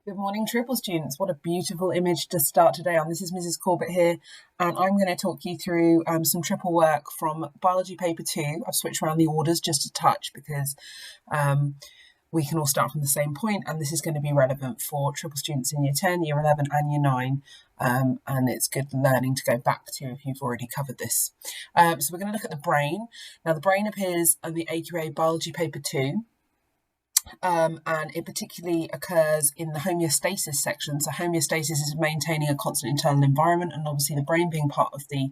Good morning, triple students. What a beautiful image to start today on. This is Mrs. Corbett here, and I'm going to talk you through some triple work from biology paper 2. I've switched around the orders just a touch because we can all start from the same point, and this is going to be relevant for triple students in year 10, year 11 and year 9, and it's good learning to go back to if you've already covered this. So we're going to look at the brain. Now the brain appears on the AQA biology paper 2. And it particularly occurs in the homeostasis section. So homeostasis is maintaining a constant internal environment, and obviously the brain being part of the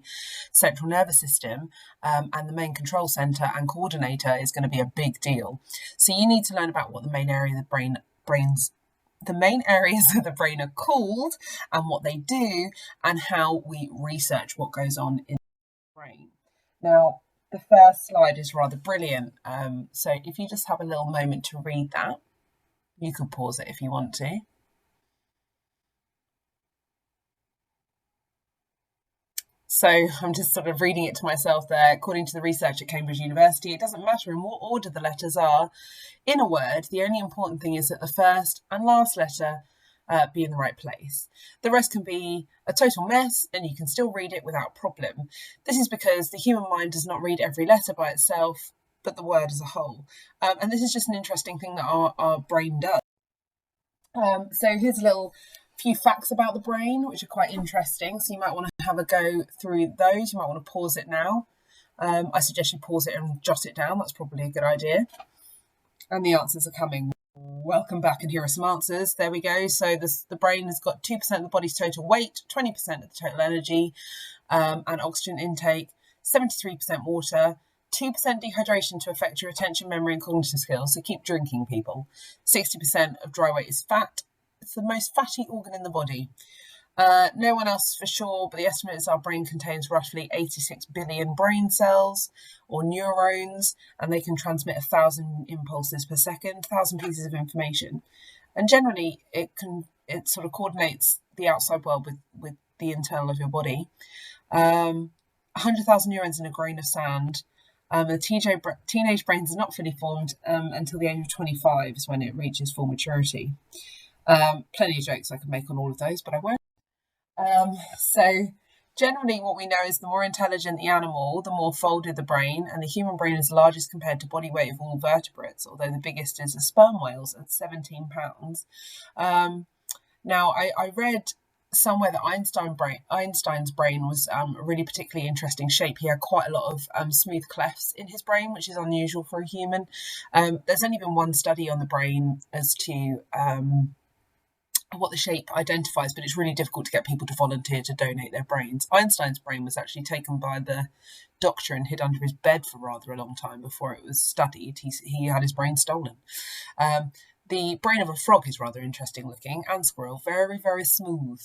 central nervous system and the main control center and coordinator is going to be a big deal. So you need to learn about what the main area of the main areas of the brain are called and what they do and how we research what goes on in the brain. Now, the first slide is rather brilliant. So if you just have a little moment to read that, you could pause it if you want to. So I'm just sort of reading it to myself there. According to the research at Cambridge University, it doesn't matter in what order the letters are in a word. The only important thing is that the first and last letter be in the right place. The rest can be a total mess and you can still read it without problem. This is because the human mind does not read every letter by itself, but the word as a whole. And this is just an interesting thing that our brain does. So here's a few facts about the brain, which are quite interesting. So you might want to have a go through those. You might want to pause it now. I suggest you pause it and jot it down. That's probably a good idea. And the answers are coming. Welcome back, and here are some answers. There we go. So the brain has got 2% of the body's total weight, 20% of the total energy and oxygen intake, 73% water, 2% dehydration to affect your attention, memory and cognitive skills. So keep drinking, people. 60% of dry weight is fat. It's the most fatty organ in the body. No one else for sure, but the estimate is our brain contains roughly 86 billion brain cells or neurons, and they can transmit 1,000 impulses per second, 1,000 pieces of information. And generally, it sort of coordinates the outside world with the internal of your body. 100,000 neurons in a grain of sand. The teenage brain is not fully formed until the age of 25 is when it reaches full maturity. Plenty of jokes I could make on all of those, but I won't. So generally what we know is the more intelligent the animal, the more folded the brain, and the human brain is largest compared to body weight of all vertebrates, although the biggest is a sperm whale's at 17 pounds. Now I read somewhere that Einstein's brain was a really particularly interesting shape. He had quite a lot of smooth clefts in his brain, which is unusual for a human. There's only been one study on the brain as to what the shape identifies, but it's really difficult to get people to volunteer to donate their brains. Einstein's brain was actually taken by the doctor and hid under his bed for rather a long time before it was studied. He had his brain stolen. The brain of a frog is rather interesting looking, and squirrel, very, very smooth.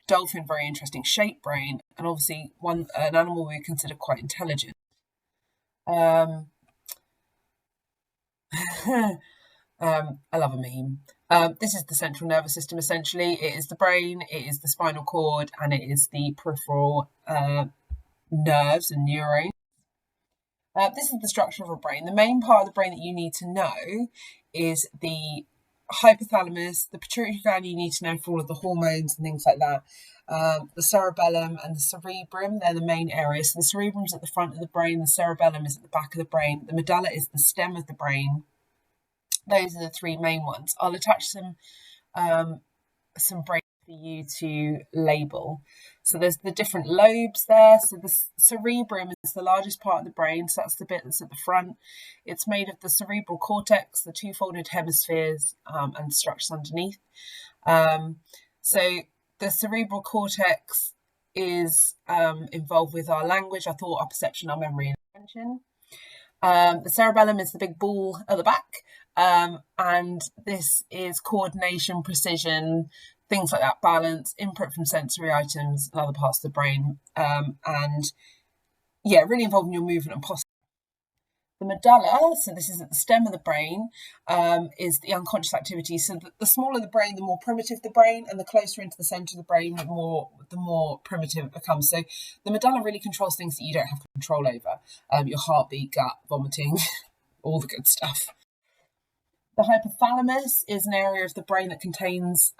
Dolphin, very interesting shaped brain, and obviously an animal we consider quite intelligent. I love a meme. This is the central nervous system, essentially. It is the brain, it is the spinal cord, and it is the peripheral nerves and neurons. This is the structure of a brain. The main part of the brain that you need to know is the hypothalamus, the pituitary gland you need to know for all of the hormones and things like that. The cerebellum and the cerebrum, they're the main areas. So the cerebrum is at the front of the brain, the cerebellum is at the back of the brain, the medulla is the stem of the brain. Those are the three main ones. I'll attach some brains for you to label. So there's the different lobes there. So the cerebrum is the largest part of the brain. So that's the bit that's at the front. It's made of the cerebral cortex, the two-folded hemispheres, and structures underneath. So the cerebral cortex is involved with our language, our thought, our perception, our memory and attention. The cerebellum is the big ball at the back. And this is coordination, precision, things like that, balance, input from sensory items and other parts of the brain, and yeah, really involved in your movement and posture. The medulla, so this is at the stem of the brain, is the unconscious activity. So the smaller the brain, the more primitive the brain, and the closer into the centre of the brain, the more primitive it becomes. So the medulla really controls things that you don't have control over. Your heartbeat, gut, vomiting, all the good stuff. The hypothalamus is an area of the brain that contains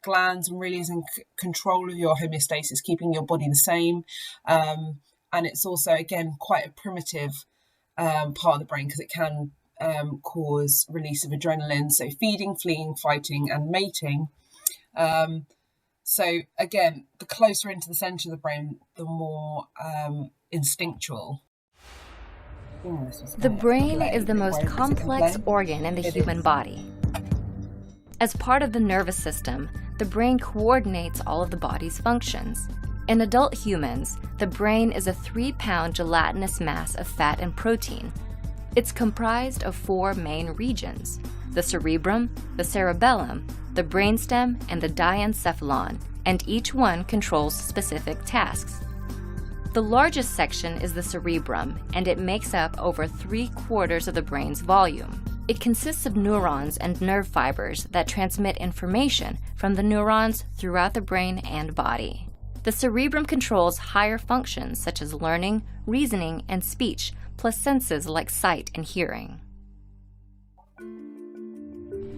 glands and really is in control of your homeostasis, keeping your body the same. And it's also, again, quite a primitive part of the brain because it can cause release of adrenaline, so feeding, fleeing, fighting, and mating. So again, the closer into the center of the brain, the more instinctual. The brain is the most complex organ in the human body. As part of the nervous system, the brain coordinates all of the body's functions. In adult humans, the brain is a 3-pound gelatinous mass of fat and protein. It's comprised of 4 main regions: the cerebrum, the cerebellum, the brainstem, and the diencephalon, and each one controls specific tasks. The largest section is the cerebrum, and it makes up over 3/4 of the brain's volume. It consists of neurons and nerve fibers that transmit information from the neurons throughout the brain and body. The cerebrum controls higher functions such as learning, reasoning, and speech, plus senses like sight and hearing.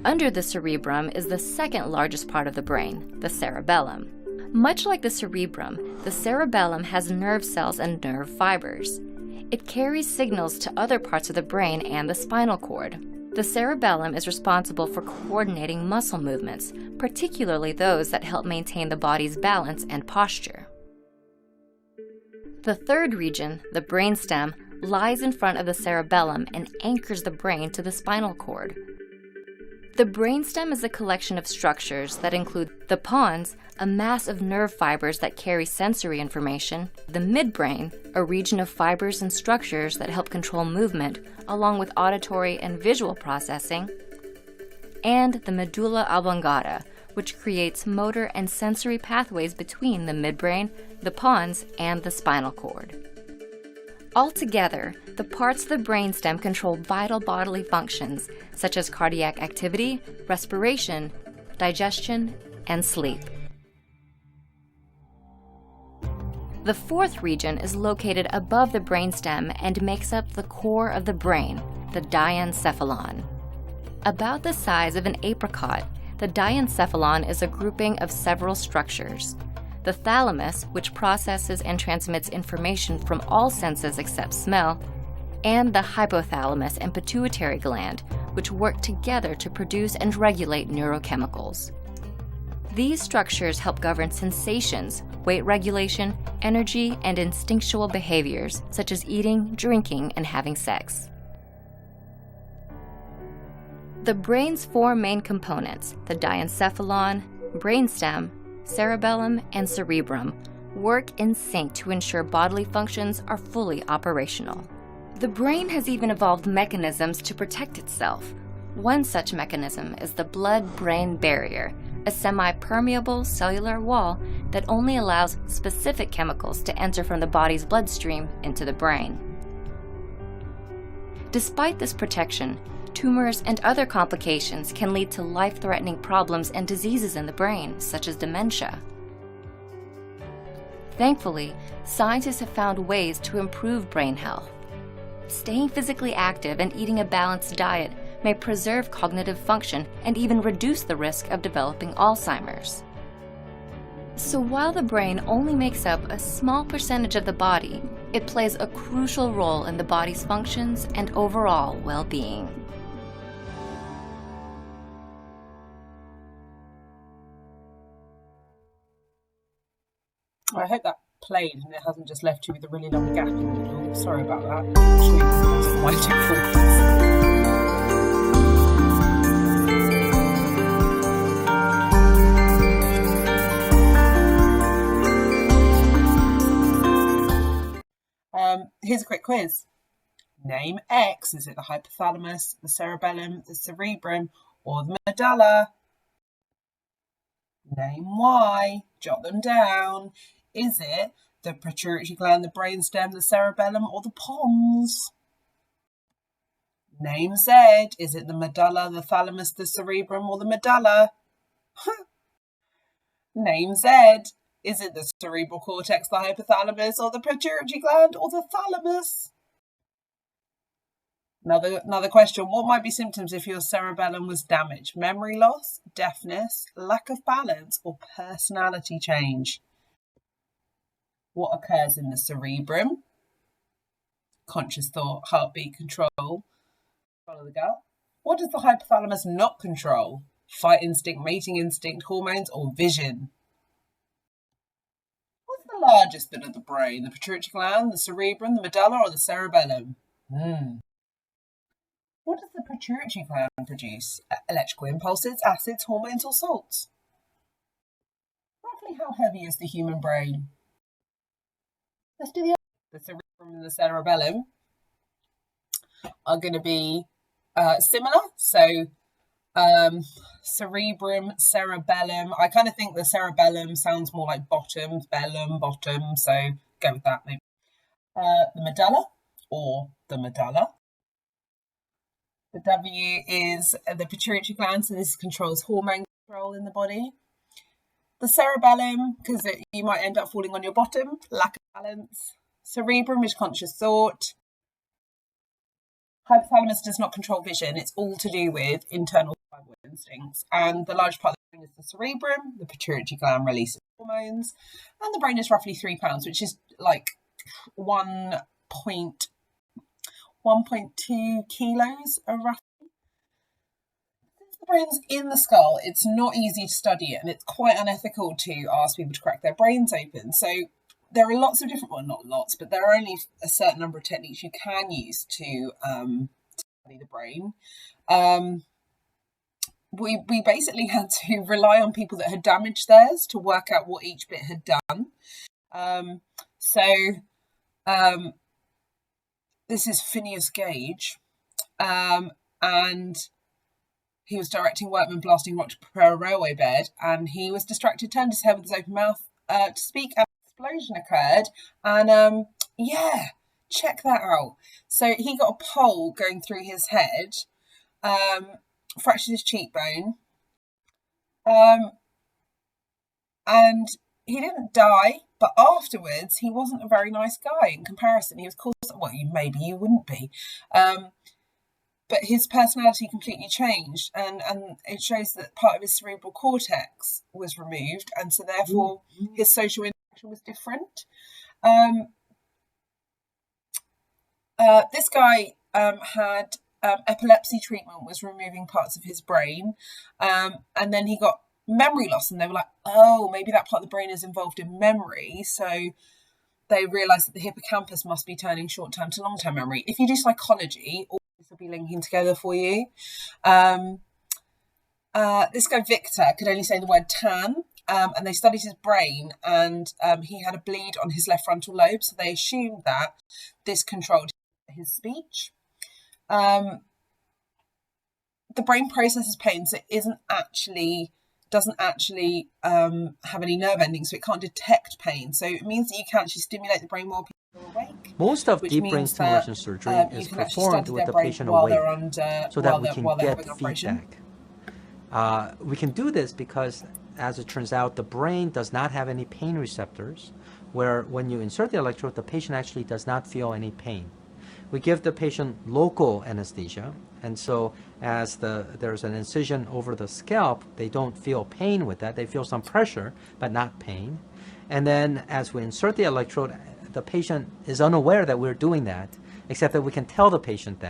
Under the cerebrum is the second largest part of the brain, the cerebellum. Much like the cerebrum, the cerebellum has nerve cells and nerve fibers. It carries signals to other parts of the brain and the spinal cord. The cerebellum is responsible for coordinating muscle movements, particularly those that help maintain the body's balance and posture. The third region, the brainstem, lies in front of the cerebellum and anchors the brain to the spinal cord. The brainstem is a collection of structures that include the pons, a mass of nerve fibers that carry sensory information, the midbrain, a region of fibers and structures that help control movement, along with auditory and visual processing, and the medulla oblongata, which creates motor and sensory pathways between the midbrain, the pons, and the spinal cord. Altogether, the parts of the brainstem control vital bodily functions such as cardiac activity, respiration, digestion, and sleep. The fourth region is located above the brainstem and makes up the core of the brain, the diencephalon. About the size of an apricot, the diencephalon is a grouping of several structures. The thalamus, which processes and transmits information from all senses except smell, and the hypothalamus and pituitary gland, which work together to produce and regulate neurochemicals. These structures help govern sensations, weight regulation, energy, and instinctual behaviors, such as eating, drinking, and having sex. The brain's 4 main components, the diencephalon, brainstem, cerebellum, and cerebrum, work in sync to ensure bodily functions are fully operational. The brain has even evolved mechanisms to protect itself. One such mechanism is the blood-brain barrier, a semi-permeable cellular wall that only allows specific chemicals to enter from the body's bloodstream into the brain. Despite this protection, tumors and other complications can lead to life-threatening problems and diseases in the brain, such as dementia. Thankfully, scientists have found ways to improve brain health. Staying physically active and eating a balanced diet may preserve cognitive function and even reduce the risk of developing Alzheimer's. So while the brain only makes up a small percentage of the body, it plays a crucial role in the body's functions and overall well-being. I hope that played and it hasn't just left you with a really long gap in the middle. Sorry about that. I'm sure you can see my difference. Here's a quick quiz. Name X. Is it the hypothalamus, the cerebellum, the cerebrum, or the medulla? Name Y. Jot them down. Is it the pituitary gland, the brainstem, the cerebellum, or the pons? Name Z. Is it the medulla, the thalamus, the cerebrum, or the medulla? Name Z. Is it the cerebral cortex, the hypothalamus, or the pituitary gland, or the thalamus? Another question. What might be symptoms if your cerebellum was damaged? Memory loss, deafness, lack of balance, or personality change? What occurs in the cerebrum? Conscious thought, heartbeat control, follow the gut. What does the hypothalamus not control? Fight instinct, mating instinct, hormones, or vision? What's the largest bit of the brain? The pituitary gland, the cerebrum, the medulla, or the cerebellum? What does the pituitary gland produce? Electrical impulses, acids, hormones, or salts? Roughly how heavy is the human brain? Let's do the cerebrum and the cerebellum are going to be similar. So cerebrum, cerebellum. I kind of think the cerebellum sounds more like bottom, bellum, bottom. So go with that maybe. The medulla or the medulla. The W is the pituitary gland, so this controls hormone control in the body. The cerebellum, because you might end up falling on your bottom, lack of balance. Cerebrum is conscious thought. Hypothalamus does not control vision. It's all to do with internal survival instincts. And the large part of the brain is the cerebrum. The pituitary gland releases hormones. And the brain is roughly 3 pounds, which is like 1.2 kilos roughly. Since the brain's in the skull, it's not easy to study it, and it's quite unethical to ask people to crack their brains open. So there are lots of different, well, not lots, but there are only a certain number of techniques you can use to study the brain. We basically had to rely on people that had damaged theirs to work out what each bit had done. This is Phineas Gage, and he was directing workmen blasting rock to prepare a railway bed, and he was distracted, turned his head with his open mouth to speak, and an explosion occurred, and check that out. So he got a pole going through his head, fractured his cheekbone, and he didn't die, but afterwards he wasn't a very nice guy in comparison. He was called, well, maybe you wouldn't be, but his personality completely changed, and it shows that part of his cerebral cortex was removed, and so therefore his social interaction was different. This guy had epilepsy treatment, was removing parts of his brain, and then he got memory loss, and they were like, oh, maybe that part of the brain is involved in memory, so they realized that the hippocampus must be turning short-term to long-term memory. If you do psychology, all this will be linking together for you. This guy Victor could only say the word tan, and they studied his brain, and he had a bleed on his left frontal lobe, so they assumed that this controlled his speech. The brain processes pain, so it doesn't actually have any nerve endings, so it can't detect pain. So it means that you can actually stimulate the brain while people are awake. Most of deep brain stimulation surgery is performed with the patient awake, so that we can get feedback. We can do this because, as it turns out, the brain does not have any pain receptors, where when you insert the electrode, the patient actually does not feel any pain. We give the patient local anesthesia, and so as there's an incision over the scalp, they don't feel pain with that. They feel some pressure, but not pain. And then as we insert the electrode, the patient is unaware that we're doing that, except that we can tell the patient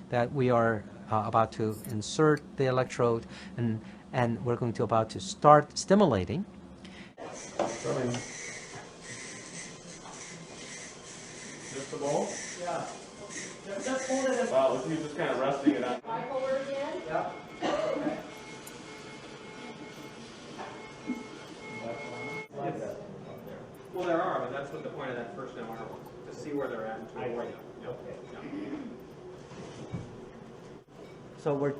that we are about to insert the electrode, and we're going to about to start stimulating. Just the ball? Yeah. Just hold it. Wow, he's just kind of resting it out. Try forward again? Yeah. Okay. Well, there are, but that's what the point of that first MR was, to see where they're at and to avoid them. Okay. So we're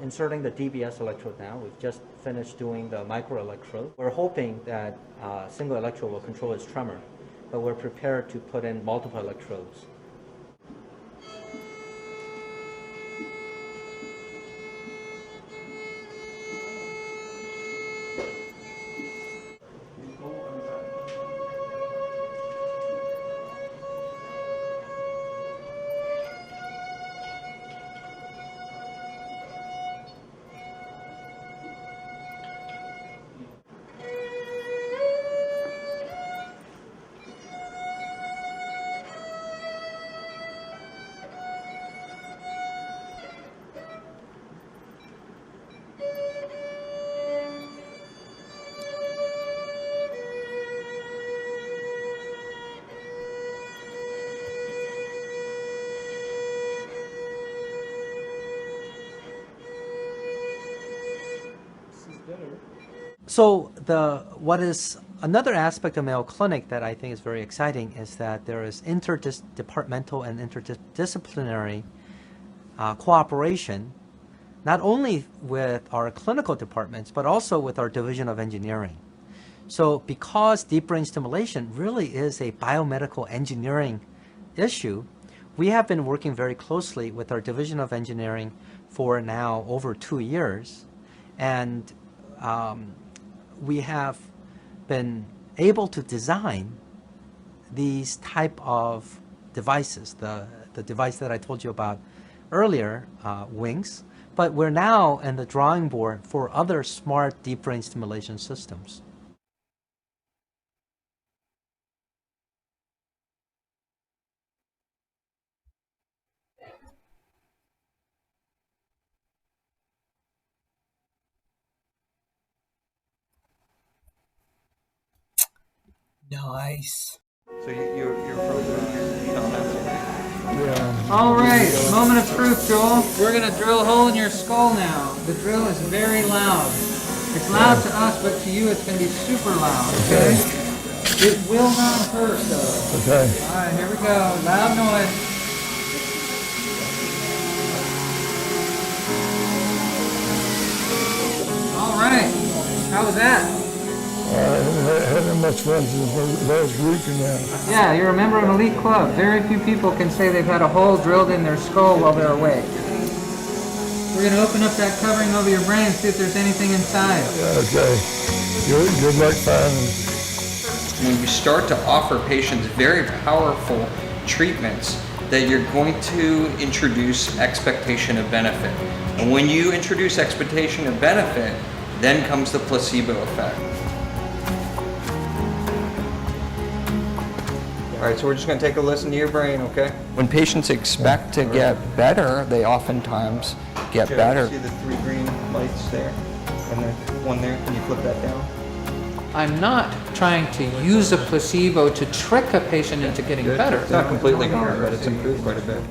inserting the DBS electrode now. We've just finished doing the micro electrode. We're hoping that single electrode will control its tremor, but we're prepared to put in multiple electrodes. So what is another aspect of Mayo Clinic that I think is very exciting is that there is interdepartmental and interdisciplinary cooperation, not only with our clinical departments, but also with our division of engineering. So because deep brain stimulation really is a biomedical engineering issue, we have been working very closely with our division of engineering for now over 2 years. And we have been able to design these type of devices, the device that I told you about earlier, WINGS, but we're now in the drawing board for other smart deep brain stimulation systems. Nice. So you're Yeah. All right, moment of truth, Joel. We're gonna drill a hole in your skull now. The drill is very loud. It's loud to us, but to you it's gonna be super loud, okay? It will not hurt though. Okay. All right, here we go. Loud noise. All right, how was that? I haven't had much fun since last week and now. Yeah, you're a member of an elite club. Very few people can say they've had a hole drilled in their skull while they're awake. We're going to open up that covering over your brain and see if there's anything inside. Okay. Good luck finding. When you start to offer patients very powerful treatments, that you're going to introduce expectation of benefit. And when you introduce expectation of benefit, then comes the placebo effect. All right, so we're just going to take a listen to your brain, okay? When patients expect to get better, they oftentimes get better. See the 3 green lights there? And the one there, can you flip that down? I'm not trying to use a placebo to trick a patient into getting better. It's not completely gone, but it's improved quite a bit.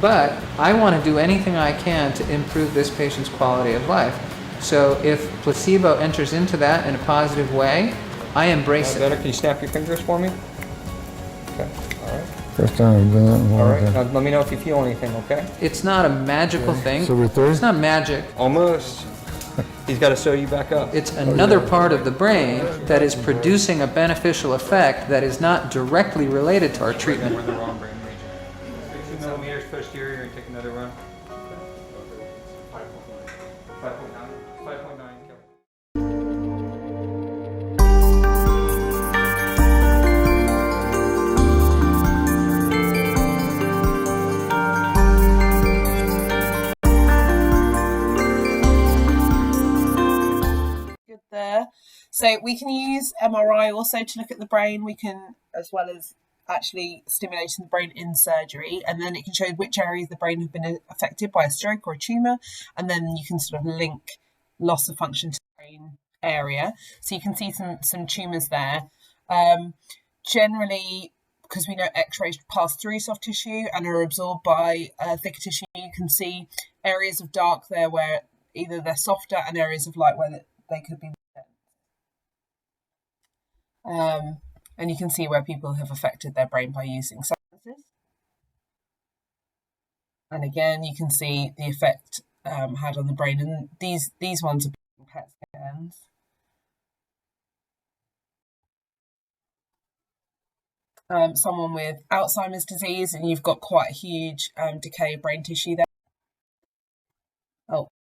But I want to do anything I can to improve this patient's quality of life. So if placebo enters into that in a positive way, I embrace it. Better? Can you snap your fingers for me? Okay, all right. First time I've done that in a All long right, time. now let me know if you feel anything, okay? It's not a magical thing. So we're through? It's not magic. Almost. He's got to sew you back up. It's another part of the brain that is producing a beneficial effect that is not directly related to our treatment. We're in the wrong brain region. 2 millimeters posterior and take another run. 5.9. 5.9. Good there. So we can use MRI also to look at the brain. We can, as well as actually stimulating the brain in surgery, and then it can show which areas of the brain have been affected by a stroke or a tumour, and then you can sort of link loss of function to the brain area. So you can see some tumours there. Generally, because we know X-rays pass through soft tissue and are absorbed by thicker tissue, you can see areas of dark there where either they're softer and areas of light where they could be. And you can see where people have affected their brain by using substances. And again, you can see the effect had on the brain. And these ones are PET scans. Someone with Alzheimer's disease, and you've got quite a huge decay of brain tissue there. Oh,